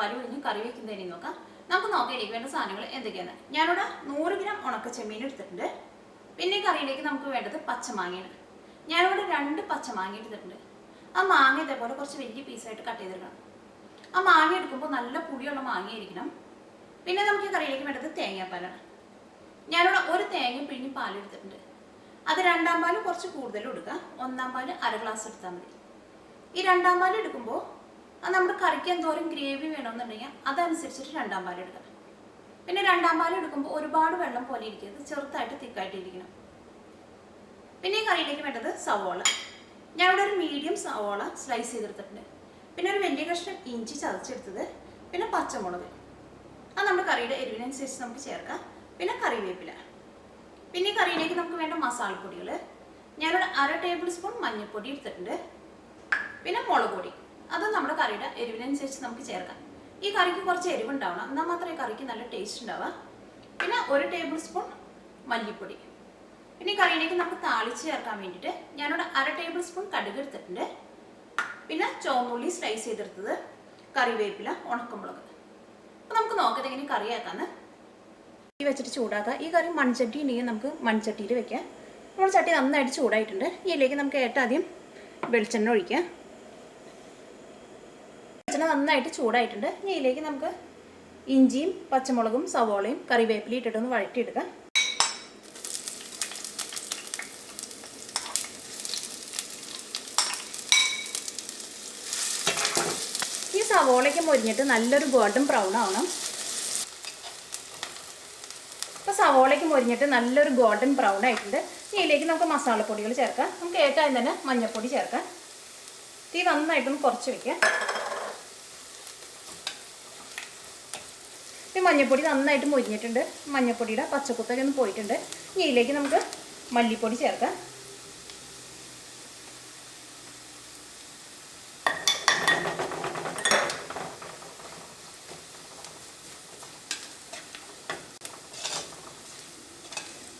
തേങ്ങാപ്പാൽ ഒഴിഞ്ഞ് കറി വെക്കുന്നതിന് നോക്കാം. നമുക്ക് നോക്കാം ഇതിലേക്ക് വേണ്ട സാധനങ്ങൾ എന്തൊക്കെയാണ്. ഞാനിവിടെ 100 ഗ്രാം ഉണക്ക ചെമ്മീൻ എടുത്തിട്ടുണ്ട്. പിന്നെ ഈ കറിയിലേക്ക് നമുക്ക് വേണ്ടത് പച്ചമാങ്ങയാണ്. ഞാനിവിടെ 2 പച്ചമാങ്ങ എടുത്തിട്ടുണ്ട്. ആ മാങ്ങ ഇതേപോലെ കുറച്ച് വലിയ പീസായിട്ട് കട്ട് ചെയ്തെടുക്കണം. ആ മാങ്ങ എടുക്കുമ്പോൾ നല്ല പുളിയുള്ള മാങ്ങയായിരിക്കണം. പിന്നെ നമുക്ക് ഈ കറിയിലേക്ക് വേണ്ടത് തേങ്ങാപ്പാലാണ്. ഞാനിവിടെ ഒരു തേങ്ങ പിഴിഞ്ഞ് പാലെടുത്തിട്ടുണ്ട്. അത് 2ാം പാൽ കുറച്ച് കൂടുതലും എടുക്കുക. 1ാം പാൽ അര ഗ്ലാസ് എടുത്താൽ മതി. ഈ 2ാം പാൽ എടുക്കുമ്പോൾ അത് നമ്മുടെ കറിക്ക് എന്തോരം ഗ്രേവി വേണമെന്നുണ്ടെങ്കിൽ അതനുസരിച്ചിട്ട് 2ാം പാൽ എടുക്കണം. പിന്നെ 2ാം പാൽ എടുക്കുമ്പോൾ ഒരുപാട് വെള്ളം പോലെ ഇരിക്കരുത്, ചെറുതായിട്ട് തിക്കായിട്ട് ഇരിക്കണം. പിന്നെ ഈ കറിയിലേക്ക് വേണ്ടത് സവോള. ഞാനിവിടെ ഒരു മീഡിയം സവോള സ്ലൈസ് ചെയ്തെടുത്തിട്ടുണ്ട്. പിന്നെ ഒരു വലിയ കഷ്ണം ഇഞ്ചി ചതച്ചെടുത്തത്. പിന്നെ പച്ചമുളക്. അത് നമ്മുടെ കറിയുടെ എരിവിനനുസരിച്ച് നമുക്ക് ചേർക്കാം. പിന്നെ കറിവേപ്പില. പിന്നെ ഈ കറിയിലേക്ക് നമുക്ക് വേണ്ട മസാലപ്പൊടികൾ. ഞാനിവിടെ 1/2 ടേബിൾ സ്പൂൺ മഞ്ഞൾപ്പൊടി എടുത്തിട്ടുണ്ട്. പിന്നെ മുളക് പൊടി. അത് നമ്മുടെ കറിയുടെ എരിവിനനുസരിച്ച് നമുക്ക് ചേർക്കാം. ഈ കറിക്ക് കുറച്ച് എരിവുണ്ടാവണം, എന്നാൽ മാത്രമേ കറിക്ക് നല്ല ടേസ്റ്റ് ഉണ്ടാവുക. പിന്നെ 1 ടേബിൾ സ്പൂൺ മല്ലിപ്പൊടി. പിന്നെ ഈ കറിയിലേക്ക് നമുക്ക് താളിച്ച് ചേർക്കാൻ വേണ്ടിയിട്ട് ഞാനിവിടെ 1/2 ടേബിൾ സ്പൂൺ കടുക് എടുത്തിട്ടുണ്ട്. പിന്നെ ചുവന്നുള്ളി സ്ലൈസ് ചെയ്തെടുത്തത്, കറിവേപ്പില, ഉണക്കമുളക്. അപ്പോൾ നമുക്ക് നോക്കാം എങ്ങനെ കറിയാക്കാന്ന്. ഈ വെച്ചിട്ട് ചൂടാക്കുക. ഈ കറി മൺചട്ടി ഉണ്ടെങ്കിൽ നമുക്ക് മൺചട്ടിയിൽ വെക്കാം. നമ്മൾ ചട്ടി നന്നായിട്ട് ചൂടായിട്ടുണ്ട്. ഇതിലേക്ക് നമുക്ക് ആദ്യം വെളിച്ചെണ്ണ ഒഴിക്കാം. വെളിച്ചെണ്ണ നന്നായിട്ട് ചൂടായിട്ടുണ്ട്. ഇതിലേക്ക് നമുക്ക് ഇഞ്ചിയും പച്ചമുളകും സവോളയും കറിവേപ്പിലയും ഇട്ടിട്ടൊന്ന് വഴറ്റിയെടുക്കാം. ഈ സവോളയ്ക്ക് മൊരിഞ്ഞിട്ട് നല്ലൊരു ഗോൾഡൻ ബ്രൗൺ ആവണം. ഇപ്പോൾ സവോളയ്ക്ക് മൊരിഞ്ഞിട്ട് നല്ലൊരു ഗോൾഡൻ ബ്രൗൺ ആയിട്ടുണ്ട്. ഇതിലേക്ക് നമുക്ക് മസാലപ്പൊടികൾ ചേർക്കാം. നമുക്ക് ഏറ്റവും തന്നെ മഞ്ഞൾപ്പൊടി ചേർക്കാം. തീ നന്നായിട്ടൊന്ന് കുറച്ച് വയ്ക്കാം. ഈ മഞ്ഞൾപ്പൊടി നന്നായിട്ട് മൊരിഞ്ഞിട്ടുണ്ട്. മഞ്ഞൾപ്പൊടിയുടെ പച്ചക്കുത്തൊക്കെ ഒന്ന് പോയിട്ടുണ്ട്. ഇതിലേക്ക് നമുക്ക് മല്ലിപ്പൊടി ചേർക്കാം.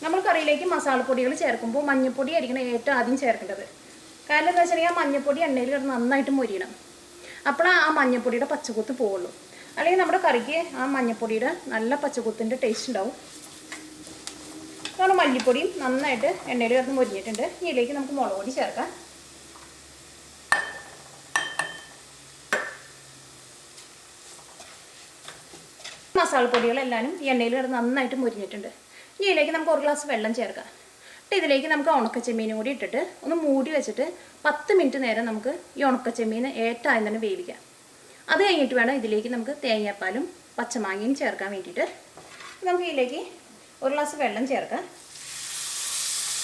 നമ്മൾ കറിയിലേക്ക് മസാലപ്പൊടികൾ ചേർക്കുമ്പോൾ മഞ്ഞൾപ്പൊടി ആയിരിക്കണം ഏറ്റവും ആദ്യം ചേർക്കേണ്ടത്. കാരണം എന്താ വെച്ചിട്ടുണ്ടെങ്കിൽ ആ മഞ്ഞൾപ്പൊടി എണ്ണയിൽ കിടന്ന് നന്നായിട്ട് മൊരിയണം. അപ്പോഴാണ് ആ മഞ്ഞൾപ്പൊടിയുടെ പച്ചക്കുത്ത് പോവുള്ളൂ. അല്ലെങ്കിൽ നമ്മുടെ കറിക്ക് ആ മഞ്ഞൾപ്പൊടിയുടെ നല്ല പച്ചക്കുത്തിൻ്റെ ടേസ്റ്റ് ഉണ്ടാവും. നമ്മൾ മല്ലിപ്പൊടിയും നന്നായിട്ട് എണ്ണയിൽ കിടന്ന് മൊരിഞ്ഞിട്ടുണ്ട്. ഇതിലേക്ക് നമുക്ക് മുളക് പൊടി ചേർക്കാം. മസാലപ്പൊടികളെല്ലാവരും ഈ എണ്ണയിൽ കിടന്ന് നന്നായിട്ട് മൊരിഞ്ഞിട്ടുണ്ട്. ഇതിലേക്ക് നമുക്ക് 1 ഗ്ലാസ് വെള്ളം ചേർക്കാം. ഇതിലേക്ക് നമുക്ക് ഉണക്കച്ചെമ്മീനും കൂടി ഇട്ടിട്ട് ഒന്ന് മൂടി വെച്ചിട്ട് 10 മിനിറ്റ് നേരം നമുക്ക് ഈ ഉണക്കച്ചെമ്മീൻ ഏറ്റവും തന്നെ വേവിക്കാം. അത് കഴിഞ്ഞിട്ട് വേണം ഇതിലേക്ക് നമുക്ക് തേങ്ങാപ്പാലും പച്ചമാങ്ങയും ചേർക്കാൻ വേണ്ടിയിട്ട്. നമുക്ക് ഇതിലേക്ക് 1 ഗ്ലാസ് വെള്ളം ചേർക്കാം.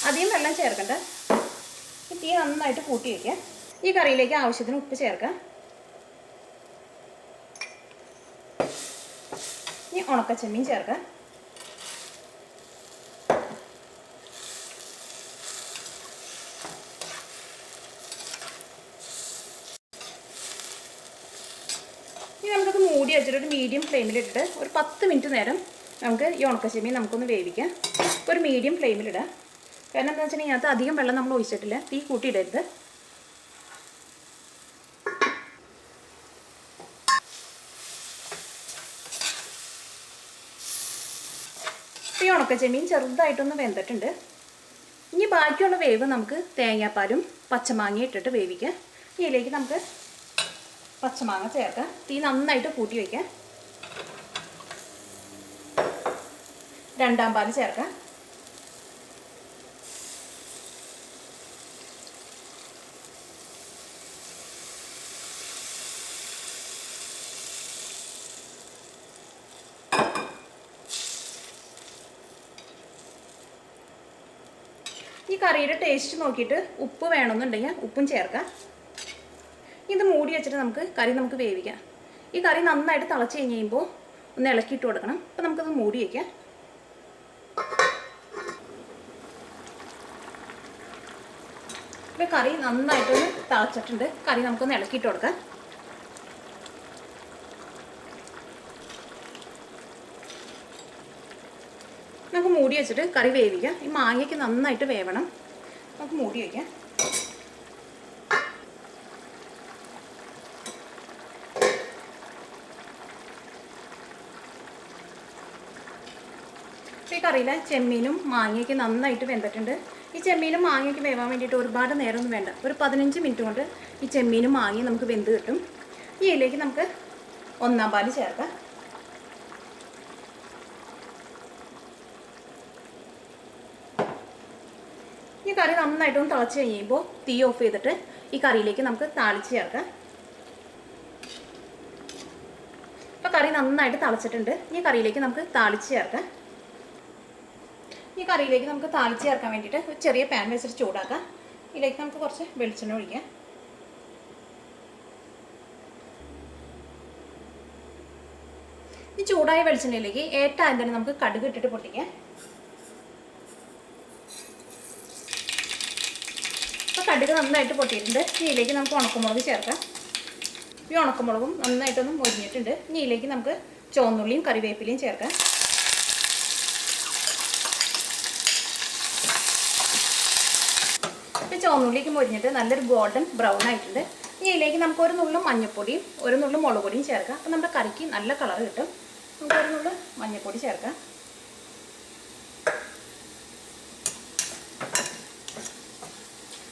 അധികം വെള്ളം ചേർക്കണ്ട. തീ നന്നായിട്ട് കൂട്ടി വയ്ക്കാം. ഈ കറിയിലേക്ക് ആവശ്യത്തിന് ഉപ്പ് ചേർക്കാം. ഇനി ഉണക്കച്ചെമ്മീൻ ചേർക്കാം. ഇനി നമുക്കത് മൂടി വെച്ചിട്ട് ഒരു മീഡിയം ഫ്ലെയിമിലിട്ടിട്ട് ഒരു 10 മിനിറ്റ് നേരം നമുക്ക് ഈ ഉണക്കച്ചെമ്മീൻ നമുക്കൊന്ന് വേവിക്കാം. ഒരു മീഡിയം ഫ്ലെയിമിലിടാം. കാരണം എന്താണെന്ന് വെച്ചിട്ടുണ്ടെങ്കിൽ അതിനകത്ത് അധികം വെള്ളം നമ്മൾ ഒഴിച്ചിട്ടില്ല. തീ കൂട്ടിയിടരുത്. ഈ ഉണക്കച്ചെമ്മീൻ ചെറുതായിട്ടൊന്ന് വെന്തിട്ടുണ്ട്. ഇനി ബാക്കിയുള്ള വേവ് നമുക്ക് തേങ്ങാപ്പാലും പച്ചമാങ്ങയും ഇട്ടിട്ട് വേവിക്കാം. ഇതിലേക്ക് നമുക്ക് പച്ചമാങ്ങ ചേർക്കാം. തീ നന്നായിട്ട് കൂട്ടി വയ്ക്കാം. 2ാം പാൽ ചേർക്കാം. ഈ കറിയുടെ ടേസ്റ്റ് നോക്കിയിട്ട് ഉപ്പ് വേണമെന്നുണ്ടെങ്കിൽ ഉപ്പും ചേർക്കാം. ഇത് മൂടി വെച്ചിട്ട് നമുക്ക് വേവിക്കാം. ഈ കറി നന്നായിട്ട് തിളച്ച് കഴിഞ്ഞ് കഴിയുമ്പോൾ ഒന്ന് ഇളക്കിയിട്ട് കൊടുക്കണം. അപ്പോൾ നമുക്കത് മൂടി വയ്ക്കാം. ഇപ്പോൾ കറി നന്നായിട്ടൊന്ന് തിളച്ചിട്ടുണ്ട്. കറി നമുക്കൊന്ന് ഇളക്കിയിട്ട് കൊടുക്കാം. നമുക്ക് മൂടി വെച്ചിട്ട് കറി വേവിക്കാം. ഈ മാങ്ങയ്ക്ക് നന്നായിട്ട് വേവണം. നമുക്ക് മൂടി വയ്ക്കാം. ഈ കറിയിലെ ചെമ്മീനും മാങ്ങയൊക്കെ നന്നായിട്ട് വെന്തിട്ടുണ്ട്. ഈ ചെമ്മീനും മാങ്ങയൊക്കെ വേവാൻ വേണ്ടിയിട്ട് ഒരുപാട് നേരമൊന്നും വേണ്ട. ഒരു 15 മിനിറ്റ് കൊണ്ട് ഈ ചെമ്മീനും മാങ്ങയും നമുക്ക് വെന്ത് കിട്ടും. ഈ ഇതിലേക്ക് നമുക്ക് 1 പാല് ചേർക്കാം. ഈ കറി നന്നായിട്ടൊന്ന് തിളച്ച് കഴിയുമ്പോൾ തീ ഓഫ് ചെയ്തിട്ട് ഈ കറിയിലേക്ക് നമുക്ക് താളിച്ച് ചേർക്കാം. ഇപ്പോൾ കറി നന്നായിട്ട് തിളച്ചിട്ടുണ്ട്. ഈ കറിയിലേക്ക് നമുക്ക് താളിച്ച് ചേർക്കാം. ഈ കറിയിലേക്ക് നമുക്ക് താളിച്ച് ചേർക്കാൻ വേണ്ടിയിട്ട് ഒരു ചെറിയ പാൻ വെച്ചിട്ട് ചൂടാക്കാം. ഇതിലേക്ക് നമുക്ക് കുറച്ച് വെളിച്ചെണ്ണ ഒഴിക്കാം. ഈ ചൂടായ വെളിച്ചെണ്ണയിലേക്ക് ഏറ്റവും തന്നെ നമുക്ക് കടുക് ഇട്ടിട്ട് പൊട്ടിക്കാം. അപ്പോൾ കടുക് നന്നായിട്ട് പൊട്ടിയിട്ടുണ്ട്. ഇതിലേക്ക് നമുക്ക് ഉണക്കമുളക് ചേർക്കാം. ഈ ഉണക്കമുളകും നന്നായിട്ടൊന്നും മൊരിഞ്ഞിട്ടുണ്ട്. ഇതിലേക്ക് നമുക്ക് ചുവന്നുള്ളിയും കറിവേപ്പിലയും ചേർക്കാം. ഇപ്പോൾ ചുവന്നുള്ളിക്ക് മൊരിഞ്ഞിട്ട് നല്ലൊരു ഗോൾഡൻ ബ്രൗൺ ആയിട്ടുണ്ട്. ഇതിലേക്ക് നമുക്ക് ഒരു നുള്ളു മഞ്ഞൾപ്പൊടിയും ഒരു നുള്ളു മുളക് പൊടിയും ചേർക്കാം. അപ്പോൾ നമ്മുടെ കറിക്ക് നല്ല കളർ കിട്ടും. നമുക്ക് ഒരു നുള്ളു മഞ്ഞൾപ്പൊടി ചേർക്കാം.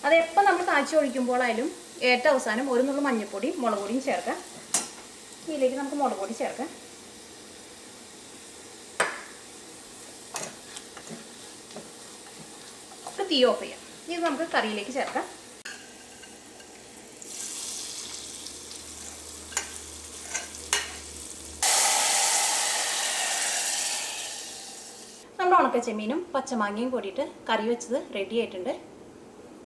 അതെപ്പോൾ നമ്മൾ കാച്ചി ഒഴിക്കുമ്പോഴായാലും ഏറ്റവും അവസാനം ഒരു നുള്ളു മഞ്ഞൾപ്പൊടിയും മുളക് പൊടിയും ചേർക്കാം. ഇതിലേക്ക് നമുക്ക് മുളക് പൊടി ചേർക്കാം. ഇപ്പോൾ തീ ഓഫ് ചെയ്യാം. ഇത് നമുക്ക് കറിയിലേക്ക് ചേർക്കാം. നമ്മുടെ ഉണക്കച്ചെമ്മീനും പച്ചമാങ്ങയും കൂടിയിട്ട് കറി വെച്ചത് റെഡി ആയിട്ടുണ്ട്.